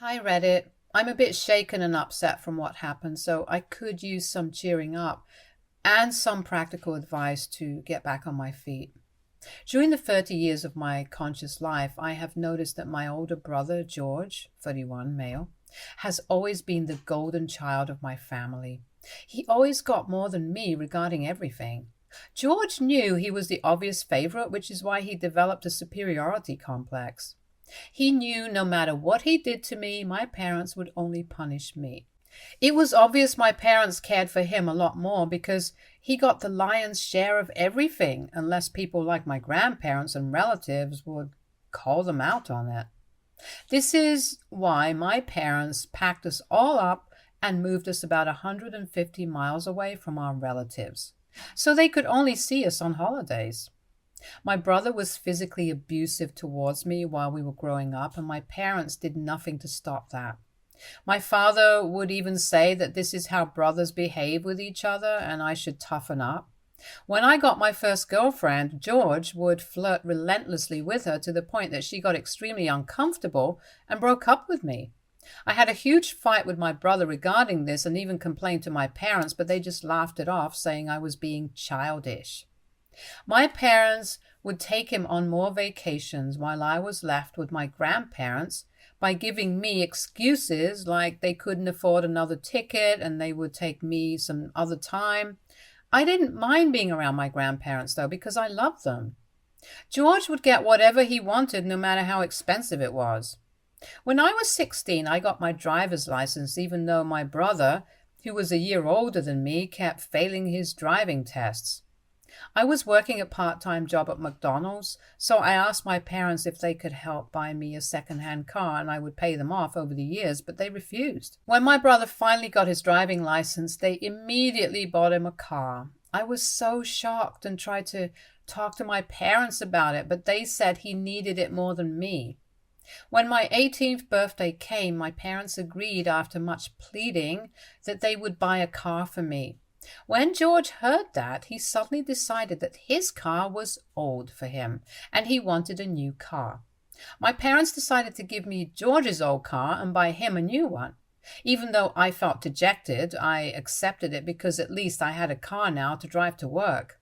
Hi Reddit. I'm a bit shaken and upset from what happened, so I could use some cheering up and some practical advice to get back on my feet. During the 30 years of my conscious life, I have noticed that my older brother, George, 31, male, has always been the golden child of my family. He always got more than me regarding everything. George knew he was the obvious favorite, which is why he developed a superiority complex. He knew no matter what he did to me, my parents would only punish me. It was obvious my parents cared for him a lot more because he got the lion's share of everything, unless people like my grandparents and relatives would call them out on it. This is why my parents packed us all up and moved us about 150 miles away from our relatives, so they could only see us on holidays. My brother was physically abusive towards me while we were growing up, and my parents did nothing to stop that. My father would even say that this is how brothers behave with each other and I should toughen up. When I got my first girlfriend, George would flirt relentlessly with her to the point that she got extremely uncomfortable and broke up with me. I had a huge fight with my brother regarding this and even complained to my parents, but they just laughed it off, saying I was being childish. My parents would take him on more vacations while I was left with my grandparents by giving me excuses like they couldn't afford another ticket and they would take me some other time. I didn't mind being around my grandparents, though, because I loved them. George would get whatever he wanted, no matter how expensive it was. When I was 16, I got my driver's license, even though my brother, who was a year older than me, kept failing his driving tests. I was working a part-time job at McDonald's, so I asked my parents if they could help buy me a second-hand car and I would pay them off over the years, but they refused. When my brother finally got his driving license, they immediately bought him a car. I was so shocked and tried to talk to my parents about it, but they said he needed it more than me. When my 18th birthday came, my parents agreed after much pleading that they would buy a car for me. When George heard that, he suddenly decided that his car was old for him and he wanted a new car. My parents decided to give me George's old car and buy him a new one. Even though I felt dejected, I accepted it because at least I had a car now to drive to work.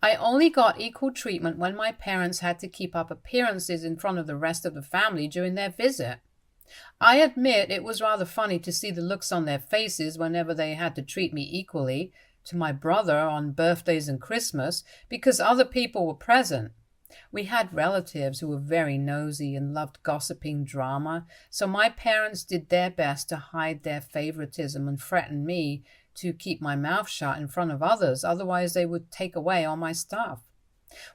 I only got equal treatment when my parents had to keep up appearances in front of the rest of the family during their visit. I admit it was rather funny to see the looks on their faces whenever they had to treat me equally to my brother on birthdays and Christmas because other people were present. We had relatives who were very nosy and loved gossiping drama, so my parents did their best to hide their favoritism and threaten me to keep my mouth shut in front of others, otherwise they would take away all my stuff.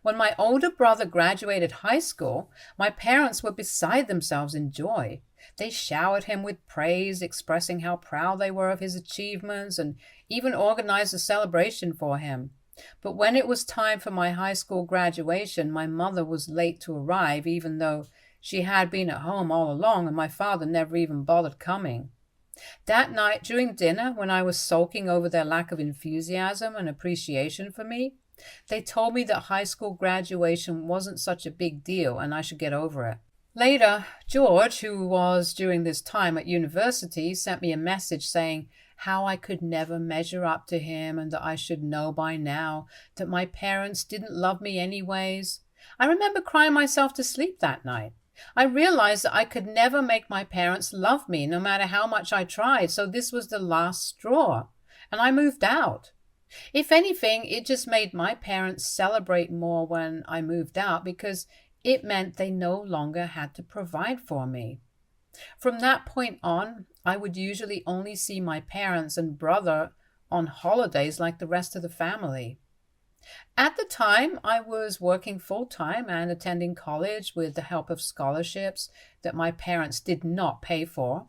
When my older brother graduated high school, my parents were beside themselves in joy. They showered him with praise, expressing how proud they were of his achievements, and even organized a celebration for him. But when it was time for my high school graduation, my mother was late to arrive, even though she had been at home all along and my father never even bothered coming. That night during dinner, when I was sulking over their lack of enthusiasm and appreciation for me, they told me that high school graduation wasn't such a big deal and I should get over it. Later, George, who was during this time at university, sent me a message saying how I could never measure up to him and that I should know by now that my parents didn't love me anyways. I remember crying myself to sleep that night. I realized that I could never make my parents love me, no matter how much I tried, so this was the last straw, and I moved out. If anything, it just made my parents celebrate more when I moved out because it meant they no longer had to provide for me. From that point on, I would usually only see my parents and brother on holidays like the rest of the family. At the time, I was working full-time and attending college with the help of scholarships that my parents did not pay for.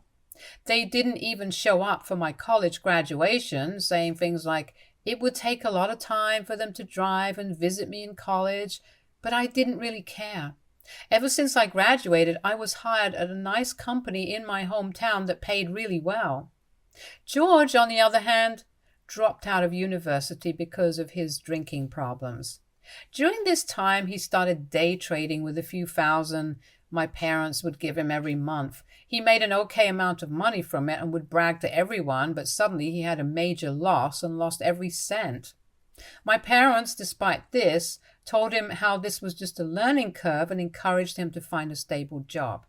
They didn't even show up for my college graduation, saying things like it would take a lot of time for them to drive and visit me in college, but I didn't really care. Ever since I graduated, I was hired at a nice company in my hometown that paid really well. George, on the other hand, dropped out of university because of his drinking problems. During this time, he started day trading with a few thousand my parents would give him every month. He made an okay amount of money from it and would brag to everyone, but suddenly he had a major loss and lost every cent. My parents, despite this, told him how this was just a learning curve and encouraged him to find a stable job.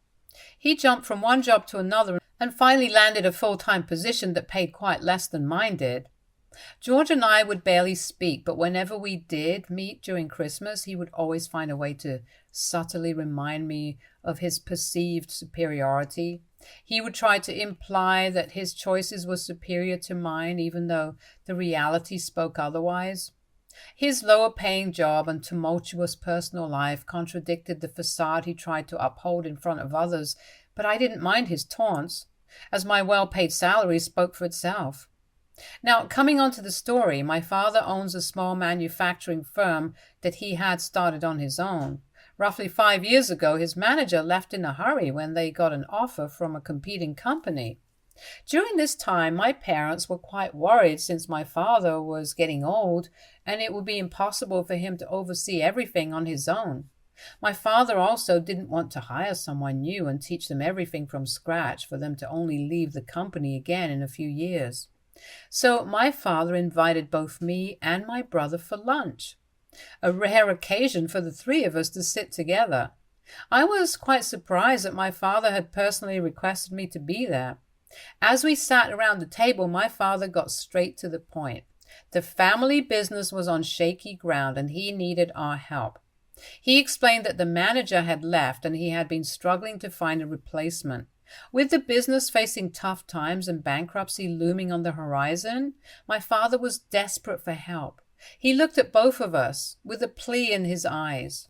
He jumped from one job to another and finally landed a full-time position that paid quite less than mine did. George and I would barely speak, but whenever we did meet during Christmas, he would always find a way to subtly remind me of his perceived superiority. He would try to imply that his choices were superior to mine, even though the reality spoke otherwise. His lower-paying job and tumultuous personal life contradicted the facade he tried to uphold in front of others, but I didn't mind his taunts, as my well-paid salary spoke for itself. Now, coming on to the story, my father owns a small manufacturing firm that he had started on his own. Roughly 5 years ago, his manager left in a hurry when they got an offer from a competing company. During this time, my parents were quite worried since my father was getting old and it would be impossible for him to oversee everything on his own. My father also didn't want to hire someone new and teach them everything from scratch for them to only leave the company again in a few years. So my father invited both me and my brother for lunch, a rare occasion for the three of us to sit together. I was quite surprised that my father had personally requested me to be there. As we sat around the table, my father got straight to the point. The family business was on shaky ground and he needed our help. He explained that the manager had left and he had been struggling to find a replacement. With the business facing tough times and bankruptcy looming on the horizon, my father was desperate for help. He looked at both of us with a plea in his eyes.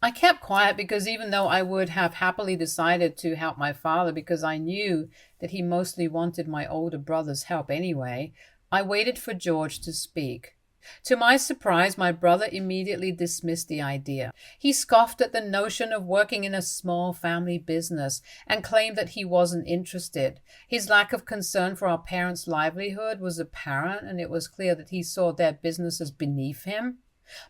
I kept quiet because even though I would have happily decided to help my father because I knew that he mostly wanted my older brother's help anyway, I waited for George to speak. To my surprise, my brother immediately dismissed the idea. He scoffed at the notion of working in a small family business and claimed that he wasn't interested. His lack of concern for our parents' livelihood was apparent, and it was clear that he saw their business as beneath him.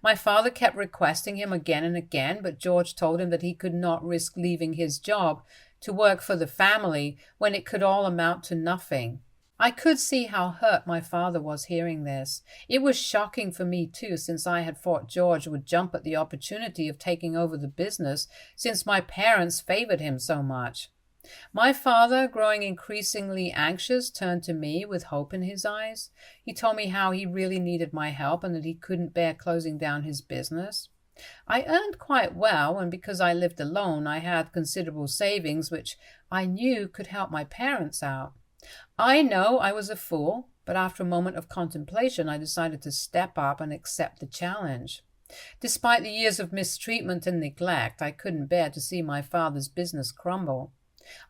My father kept requesting him again and again, but George told him that he could not risk leaving his job to work for the family when it could all amount to nothing. I could see how hurt my father was hearing this. It was shocking for me too, since I had thought George would jump at the opportunity of taking over the business since my parents favored him so much. My father, growing increasingly anxious, turned to me with hope in his eyes. He told me how he really needed my help and that he couldn't bear closing down his business. I earned quite well, and because I lived alone, I had considerable savings, which I knew could help my parents out. I know I was a fool, but after a moment of contemplation, I decided to step up and accept the challenge. Despite the years of mistreatment and neglect, I couldn't bear to see my father's business crumble.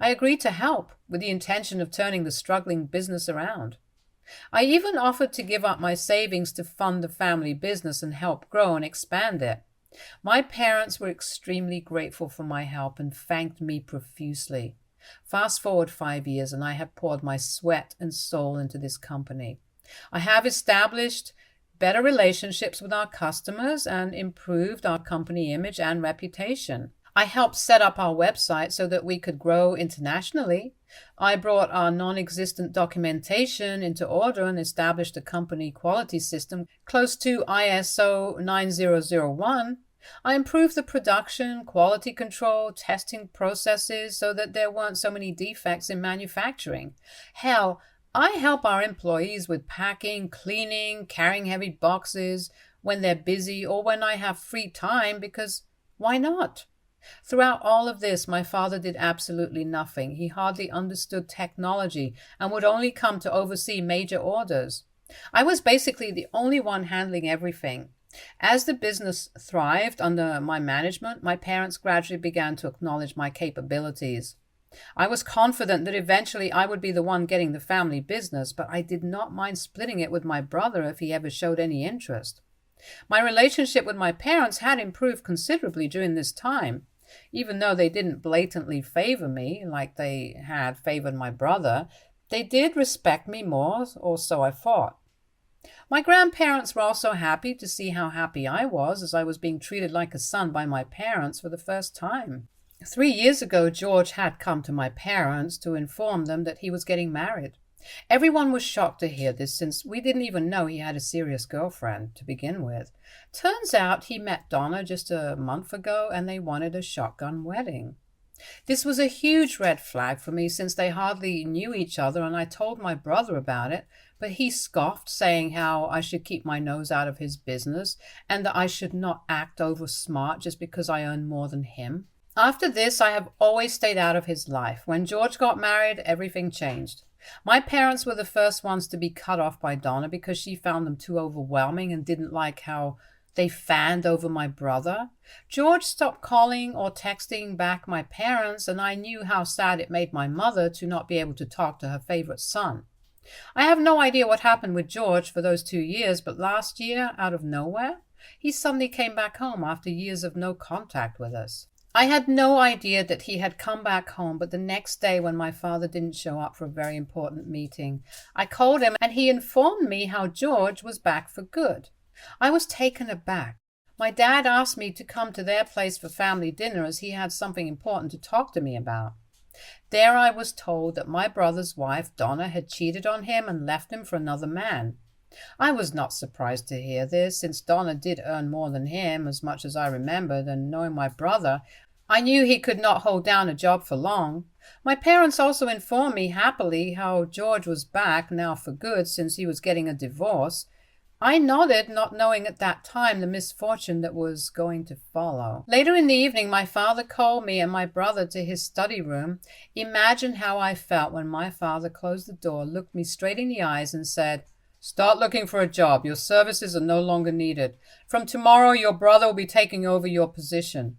I agreed to help, with the intention of turning the struggling business around. I even offered to give up my savings to fund the family business and help grow and expand it. My parents were extremely grateful for my help and thanked me profusely. Fast forward 5 years, and I have poured my sweat and soul into this company. I have established better relationships with our customers and improved our company image and reputation. I helped set up our website so that we could grow internationally. I brought our non-existent documentation into order and established a company quality system close to ISO 9001. I improved the production, quality control, testing processes so that there weren't so many defects in manufacturing. Hell, I help our employees with packing, cleaning, carrying heavy boxes when they're busy or when I have free time because why not? Throughout all of this, my father did absolutely nothing. He hardly understood technology and would only come to oversee major orders. I was basically the only one handling everything. As the business thrived under my management, my parents gradually began to acknowledge my capabilities. I was confident that eventually I would be the one getting the family business, but I did not mind splitting it with my brother if he ever showed any interest. My relationship with my parents had improved considerably during this time. Even though they didn't blatantly favor me like they had favored my brother, they did respect me more, or so I thought. My grandparents were also happy to see how happy I was, as I was being treated like a son by my parents for the first time. 3 years ago, George had come to my parents to inform them that he was getting married. Everyone was shocked to hear this since we didn't even know he had a serious girlfriend to begin with. Turns out he met Donna just a month ago and they wanted a shotgun wedding. This was a huge red flag for me since they hardly knew each other, and I told my brother about it, but he scoffed, saying how I should keep my nose out of his business and that I should not act over smart just because I earn more than him. After this, I have always stayed out of his life. When George got married, everything changed. My parents were the first ones to be cut off by Donna because she found them too overwhelming and didn't like how they fanned over my brother. George stopped calling or texting back my parents, and I knew how sad it made my mother to not be able to talk to her favorite son. I have no idea what happened with George for those 2 years, but last year, out of nowhere, he suddenly came back home after years of no contact with us. I had no idea that he had come back home, but the next day when my father didn't show up for a very important meeting, I called him and he informed me how George was back for good. I was taken aback. My dad asked me to come to their place for family dinner as he had something important to talk to me about. There I was told that my brother's wife, Donna, had cheated on him and left him for another man. I was not surprised to hear this, since Donna did earn more than him, as much as I remembered, and knowing my brother, I knew he could not hold down a job for long. My parents also informed me happily how George was back now for good since he was getting a divorce. I nodded, not knowing at that time the misfortune that was going to follow. Later in the evening, my father called me and my brother to his study room. Imagine how I felt when my father closed the door, looked me straight in the eyes and said, "Start looking for a job. Your services are no longer needed. From tomorrow, your brother will be taking over your position."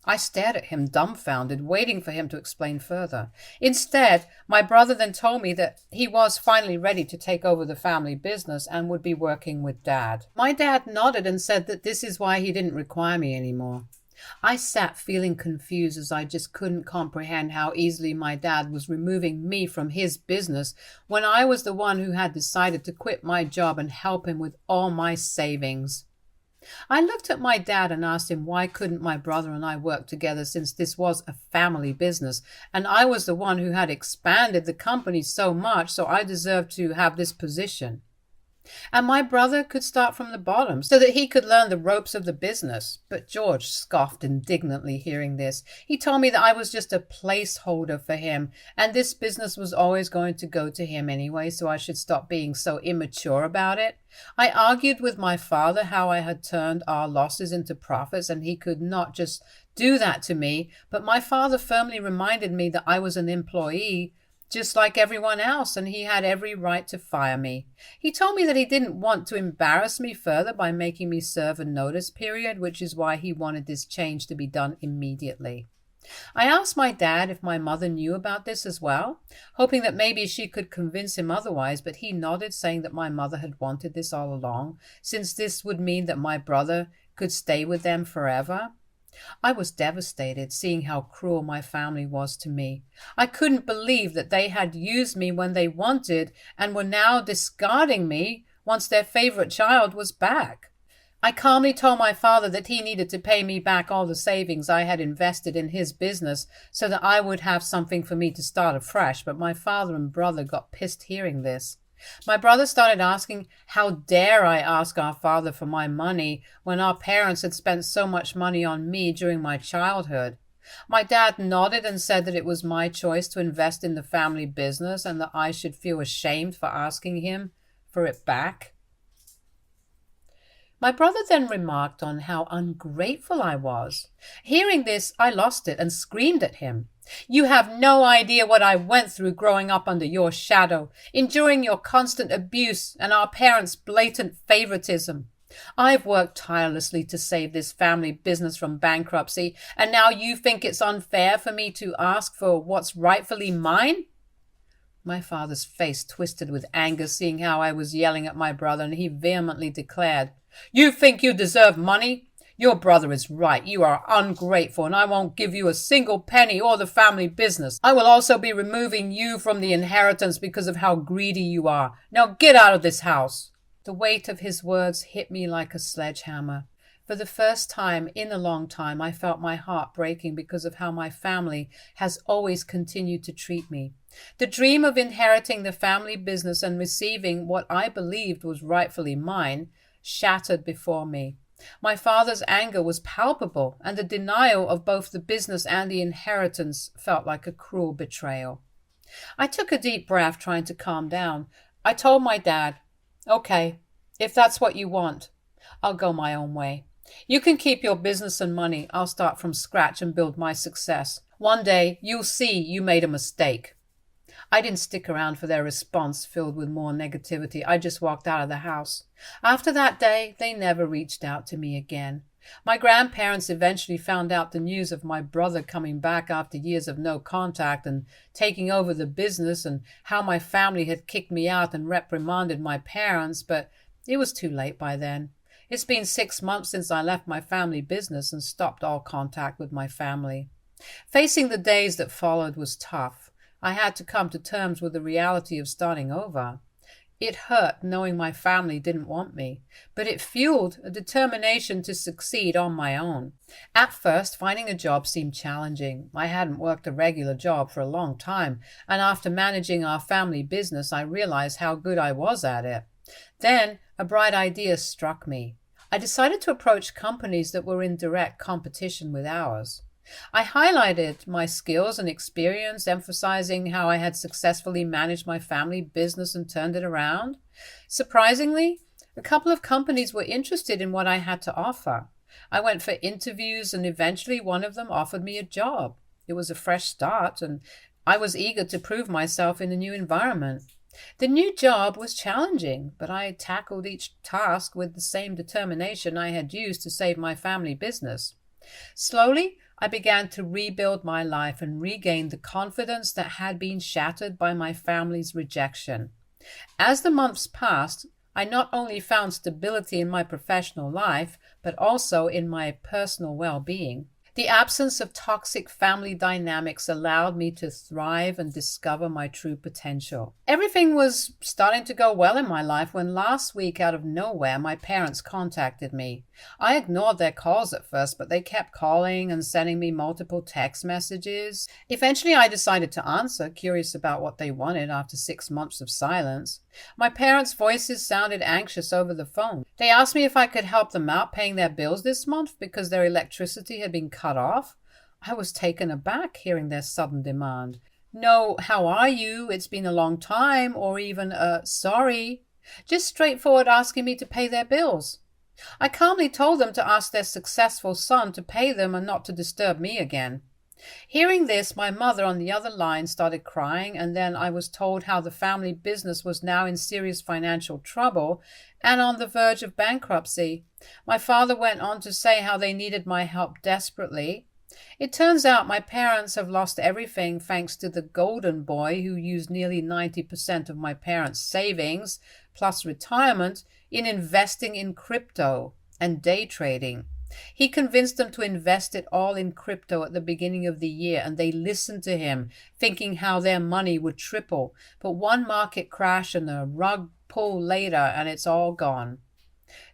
I stared at him dumbfounded, waiting for him to explain further. Instead, my brother then told me that he was finally ready to take over the family business and would be working with Dad. My dad nodded and said that this is why he didn't require me anymore. I sat feeling confused as I just couldn't comprehend how easily my dad was removing me from his business when I was the one who had decided to quit my job and help him with all my savings. I looked at my dad and asked him why couldn't my brother and I work together since this was a family business and I was the one who had expanded the company so much, so I deserved to have this position. And my brother could start from the bottom so that he could learn the ropes of the business. But George scoffed indignantly hearing this. He told me that I was just a placeholder for him and this business was always going to go to him anyway, so I should stop being so immature about it. I argued with my father how I had turned our losses into profits and he could not just do that to me, but my father firmly reminded me that I was an employee just like everyone else, and he had every right to fire me. He told me that he didn't want to embarrass me further by making me serve a notice period, which is why he wanted this change to be done immediately. I asked my dad if my mother knew about this as well, hoping that maybe she could convince him otherwise, but he nodded, saying that my mother had wanted this all along, since this would mean that my brother could stay with them forever. I was devastated, seeing how cruel my family was to me. I couldn't believe that they had used me when they wanted and were now discarding me once their favorite child was back. I calmly told my father that he needed to pay me back all the savings I had invested in his business so that I would have something for me to start afresh, but my father and brother got pissed hearing this. My brother started asking, how dare I ask our father for my money when our parents had spent so much money on me during my childhood. My dad nodded and said that it was my choice to invest in the family business and that I should feel ashamed for asking him for it back. My brother then remarked on how ungrateful I was. Hearing this, I lost it and screamed at him. "You have no idea what I went through growing up under your shadow, enduring your constant abuse and our parents' blatant favoritism. I've worked tirelessly to save this family business from bankruptcy, and now you think it's unfair for me to ask for what's rightfully mine?" My father's face twisted with anger, seeing how I was yelling at my brother, and he vehemently declared, "You think you deserve money? Your brother is right. You are ungrateful, and I won't give you a single penny or the family business. I will also be removing you from the inheritance because of how greedy you are. Now get out of this house." The weight of his words hit me like a sledgehammer. For the first time in a long time, I felt my heart breaking because of how my family has always continued to treat me. The dream of inheriting the family business and receiving what I believed was rightfully mine shattered before me. My father's anger was palpable, and the denial of both the business and the inheritance felt like a cruel betrayal. I took a deep breath, trying to calm down. I told my dad, "Okay, if that's what you want, I'll go my own way. You can keep your business and money. I'll start from scratch and build my success. One day, you'll see you made a mistake." I didn't stick around for their response filled with more negativity. I just walked out of the house. After that day, they never reached out to me again. My grandparents eventually found out the news of my brother coming back after years of no contact and taking over the business, and how my family had kicked me out and reprimanded my parents, but it was too late by then. It's been 6 months since I left my family business and stopped all contact with my family. Facing the days that followed was tough. I had to come to terms with the reality of starting over. It hurt knowing my family didn't want me, but it fueled a determination to succeed on my own. At first, finding a job seemed challenging. I hadn't worked a regular job for a long time, and after managing our family business, I realized how good I was at it. Then, a bright idea struck me. I decided to approach companies that were in direct competition with ours. I highlighted my skills and experience, emphasizing how I had successfully managed my family business and turned it around. Surprisingly, a couple of companies were interested in what I had to offer. I went for interviews, and eventually one of them offered me a job. It was a fresh start, and I was eager to prove myself in a new environment. The new job was challenging, but I tackled each task with the same determination I had used to save my family business. Slowly, I began to rebuild my life and regain the confidence that had been shattered by my family's rejection. As the months passed, I not only found stability in my professional life, but also in my personal well-being. The absence of toxic family dynamics allowed me to thrive and discover my true potential. Everything was starting to go well in my life when last week, out of nowhere, my parents contacted me. I ignored their calls at first, but they kept calling and sending me multiple text messages. Eventually, I decided to answer, curious about what they wanted after 6 months of silence. My parents' voices sounded anxious over the phone. They asked me if I could help them out paying their bills this month because their electricity had been cut off. I was taken aback hearing their sudden demand. No, how are you? It's been a long time, or even sorry. Just straightforward asking me to pay their bills. I calmly told them to ask their successful son to pay them and not to disturb me again. Hearing this, my mother on the other line started crying, and then I was told how the family business was now in serious financial trouble and on the verge of bankruptcy. My father went on to say how they needed my help desperately. It turns out my parents have lost everything thanks to the golden boy who used nearly 90% of my parents' savings, plus retirement, in investing in crypto and day trading. He convinced them to invest it all in crypto at the beginning of the year, and they listened to him, thinking how their money would triple. But one market crash and a rug pull later, and it's all gone.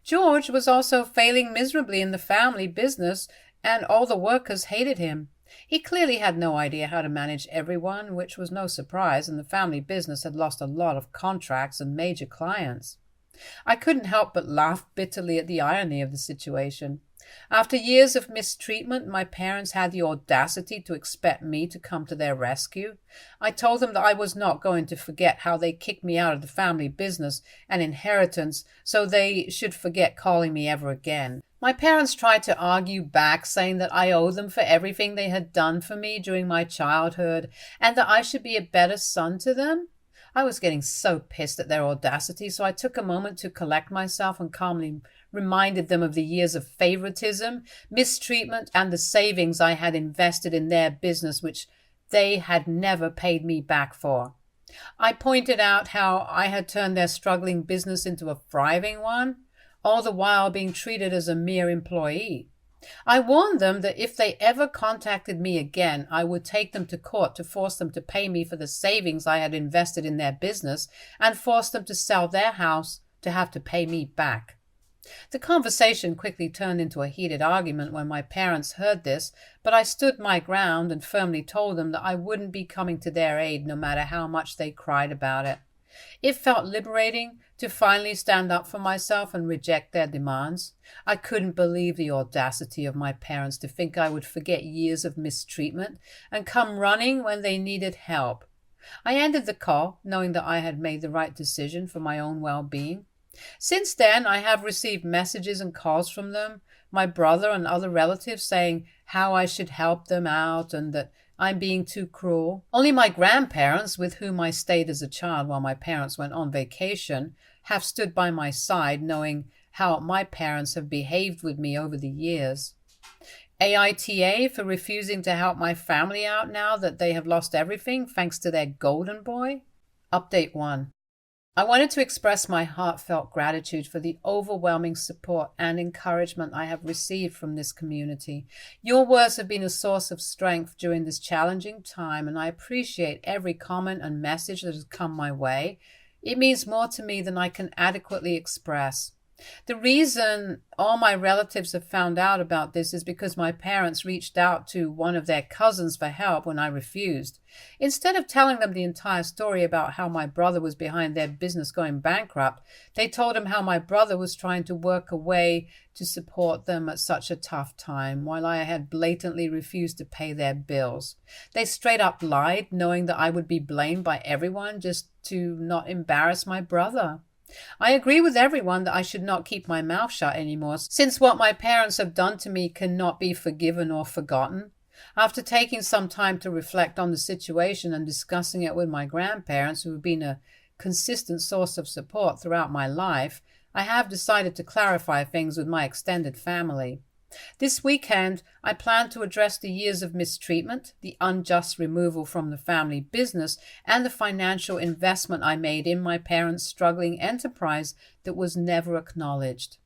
George was also failing miserably in the family business, and all the workers hated him. He clearly had no idea how to manage everyone, which was no surprise, and the family business had lost a lot of contracts and major clients. I couldn't help but laugh bitterly at the irony of the situation. After years of mistreatment, my parents had the audacity to expect me to come to their rescue. I told them that I was not going to forget how they kicked me out of the family business and inheritance, so they should forget calling me ever again. My parents tried to argue back, saying that I owe them for everything they had done for me during my childhood and that I should be a better son to them. I was getting so pissed at their audacity, so I took a moment to collect myself and calmly reminded them of the years of favoritism, mistreatment, and the savings I had invested in their business, which they had never paid me back for. I pointed out how I had turned their struggling business into a thriving one, all the while being treated as a mere employee. I warned them that if they ever contacted me again, I would take them to court to force them to pay me for the savings I had invested in their business and force them to sell their house to have to pay me back. The conversation quickly turned into a heated argument when my parents heard this, but I stood my ground and firmly told them that I wouldn't be coming to their aid no matter how much they cried about it. It felt liberating to finally stand up for myself and reject their demands. I couldn't believe the audacity of my parents to think I would forget years of mistreatment and come running when they needed help. I ended the call knowing that I had made the right decision for my own well-being. Since then, I have received messages and calls from them, my brother and other relatives saying how I should help them out and that I'm being too cruel. Only my grandparents, with whom I stayed as a child while my parents went on vacation, have stood by my side, knowing how my parents have behaved with me over the years. AITA for refusing to help my family out now that they have lost everything thanks to their golden boy. Update 1. I wanted to express my heartfelt gratitude for the overwhelming support and encouragement I have received from this community. Your words have been a source of strength during this challenging time, and I appreciate every comment and message that has come my way. It means more to me than I can adequately express. The reason all my relatives have found out about this is because my parents reached out to one of their cousins for help when I refused. Instead of telling them the entire story about how my brother was behind their business going bankrupt, they told him how my brother was trying to work a way to support them at such a tough time, while I had blatantly refused to pay their bills. They straight up lied, knowing that I would be blamed by everyone just to not embarrass my brother. I agree with everyone that I should not keep my mouth shut anymore, since what my parents have done to me cannot be forgiven or forgotten. After taking some time to reflect on the situation and discussing it with my grandparents, who have been a consistent source of support throughout my life, I have decided to clarify things with my extended family. This weekend, I plan to address the years of mistreatment, the unjust removal from the family business, and the financial investment I made in my parents' struggling enterprise that was never acknowledged.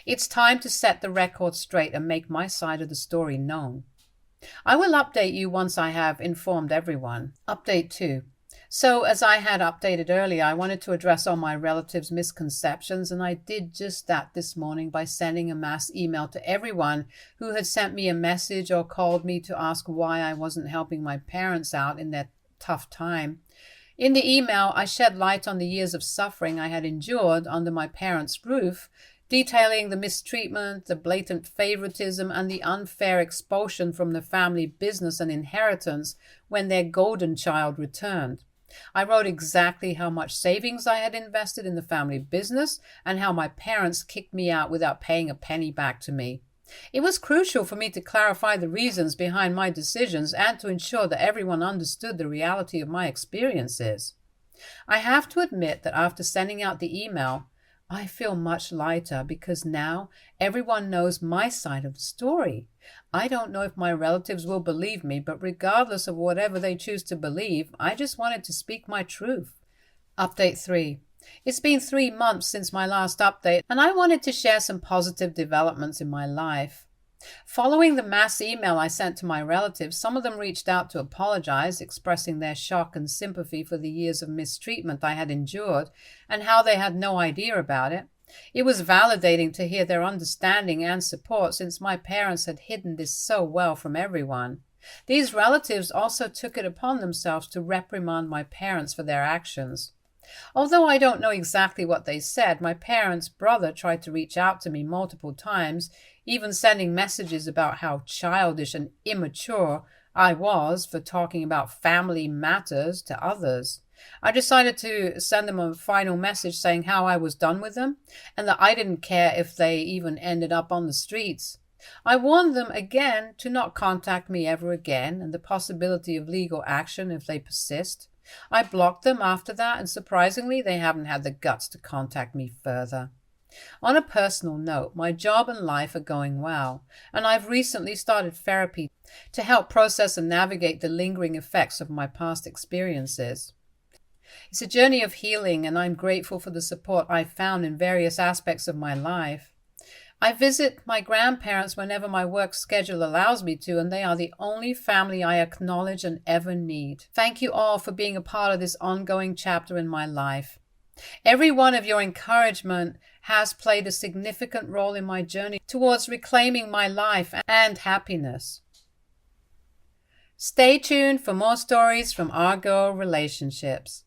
It's time to set the record straight and make my side of the story known. I will update you once I have informed everyone. Update 2. So, as I had updated earlier, I wanted to address all my relatives' misconceptions, and I did just that this morning by sending a mass email to everyone who had sent me a message or called me to ask why I wasn't helping my parents out in their tough time. In the email, I shed light on the years of suffering I had endured under my parents' roof, detailing the mistreatment, the blatant favoritism, and the unfair expulsion from the family business and inheritance when their golden child returned. I wrote exactly how much savings I had invested in the family business and how my parents kicked me out without paying a penny back to me. It was crucial for me to clarify the reasons behind my decisions and to ensure that everyone understood the reality of my experiences. I have to admit that after sending out the email, I feel much lighter because now everyone knows my side of the story. I don't know if my relatives will believe me, but regardless of whatever they choose to believe, I just wanted to speak my truth. Update 3. It's been 3 months since my last update, and I wanted to share some positive developments in my life. Following the mass email I sent to my relatives, some of them reached out to apologize, expressing their shock and sympathy for the years of mistreatment I had endured and how they had no idea about it. It was validating to hear their understanding and support, since my parents had hidden this so well from everyone. These relatives also took it upon themselves to reprimand my parents for their actions. Although I don't know exactly what they said, my parents' brother tried to reach out to me multiple times, even sending messages about how childish and immature I was for talking about family matters to others. I decided to send them a final message saying how I was done with them and that I didn't care if they even ended up on the streets. I warned them again to not contact me ever again and the possibility of legal action if they persist. I blocked them after that, and surprisingly, they haven't had the guts to contact me further. On a personal note, my job and life are going well, and I've recently started therapy to help process and navigate the lingering effects of my past experiences. It's a journey of healing, and I'm grateful for the support I've found in various aspects of my life. I visit my grandparents whenever my work schedule allows me to, and they are the only family I acknowledge and ever need. Thank you all for being a part of this ongoing chapter in my life. Every one of your encouragement has played a significant role in my journey towards reclaiming my life and happiness. Stay tuned for more stories from our girl relationships.